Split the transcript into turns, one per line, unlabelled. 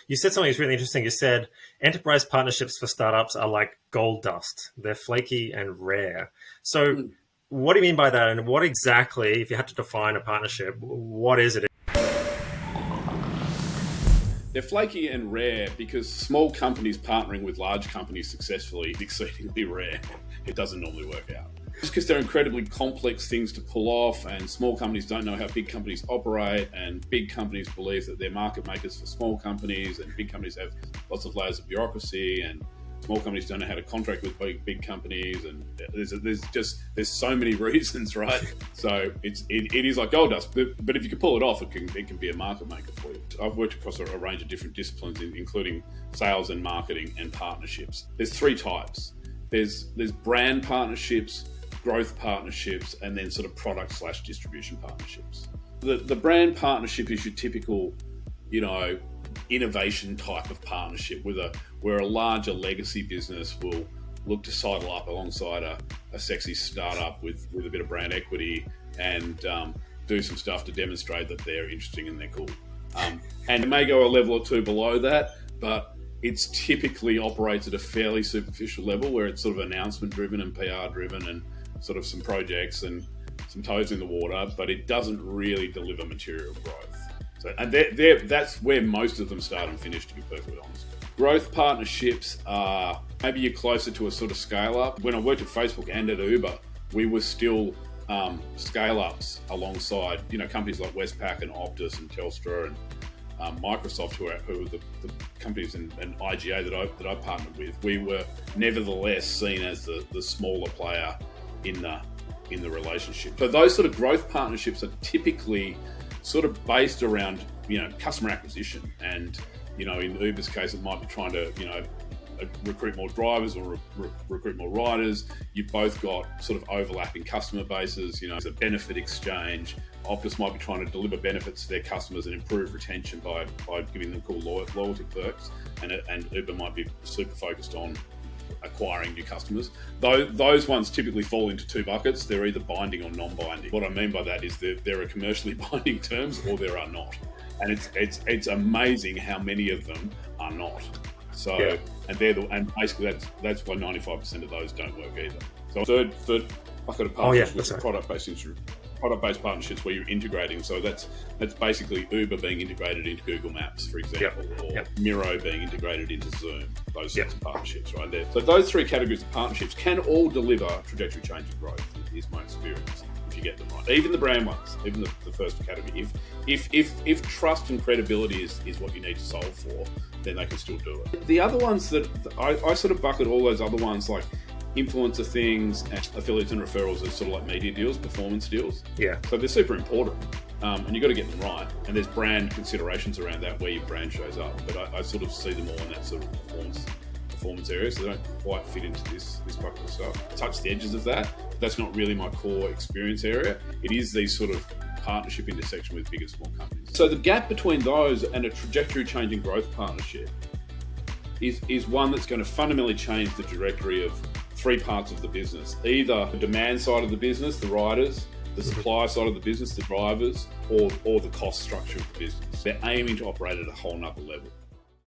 You said something that's really interesting. You said enterprise partnerships for startups are like gold dust. They're flaky and rare. So what do you mean by that? And what exactly, if you had to define a partnership, what is it?
They're flaky and rare because small companies partnering with large companies successfully is exceedingly rare. It doesn't normally work out. It's because they're incredibly complex things to pull off, and small companies don't know how big companies operate, and big companies believe that they're market makers for small companies, and big companies have lots of layers of bureaucracy, and small companies don't know how to contract with big companies, and there's so many reasons, right? So it is like gold dust, but if you can pull it off, it can be a market maker for you. I've worked across a range of different disciplines, including sales and marketing and partnerships. There's three types. There's brand partnerships, growth partnerships, and then sort of product/distribution partnerships. The brand partnership is your typical, innovation type of partnership where a larger legacy business will look to sidle up alongside a sexy startup with a bit of brand equity and do some stuff to demonstrate that they're interesting and they're cool. And it may go a level or two below that, but it's typically operates at a fairly superficial level where it's sort of announcement driven and PR driven and sort of some projects and some toes in the water, but it doesn't really deliver material growth. So, and that's where most of them start and finish, to be perfectly honest. Growth partnerships are maybe you're closer to a sort of scale up. When I worked at Facebook and at Uber, we were still scale ups alongside companies like Westpac and Optus and Telstra and Microsoft, who are the companies and IGA that I partnered with. We were nevertheless seen as the smaller player in the relationship. So those sort of growth partnerships are typically sort of based around customer acquisition, and in Uber's case it might be trying to recruit more drivers or recruit more riders. You've both got sort of overlapping customer bases. It's a benefit exchange. Optus might be trying to deliver benefits to their customers and improve retention by giving them cool loyalty perks, and Uber might be super focused on acquiring new customers. Those ones typically fall into two buckets. They're either binding or non-binding. What I mean by that is there are commercially binding terms or there are not, and it's amazing how many of them are not. So yeah. and basically that's why 95% of those don't work either. So third bucket of partnerships with product-based partnerships where you're integrating. So that's basically Uber being integrated into Google Maps, for example, or Miro being integrated into Zoom. Those sorts of partnerships right there. So those three categories of partnerships can all deliver trajectory change and growth, is my experience, if you get them right. Even the brand ones, even the first category. If trust and credibility is what you need to solve for, then they can still do it. The other ones that I sort of bucket all those other ones like influencer things and affiliates and referrals as sort of like media deals, performance deals. Yeah. So they're super important, and you've got to get them right. And there's brand considerations around that where your brand shows up. But I sort of see them all in that sort of performance area, so they don't quite fit into this bucket of stuff. I touch the edges of that, but that's not really my core experience area. It is these sort of partnership intersection with big and small companies. So the gap between those and a trajectory changing growth partnership is one that's going to fundamentally change the trajectory of three parts of the business. Either the demand side of the business, the riders, the supply side of the business, the drivers, or the cost structure of the business. They're aiming to operate at a whole nother level.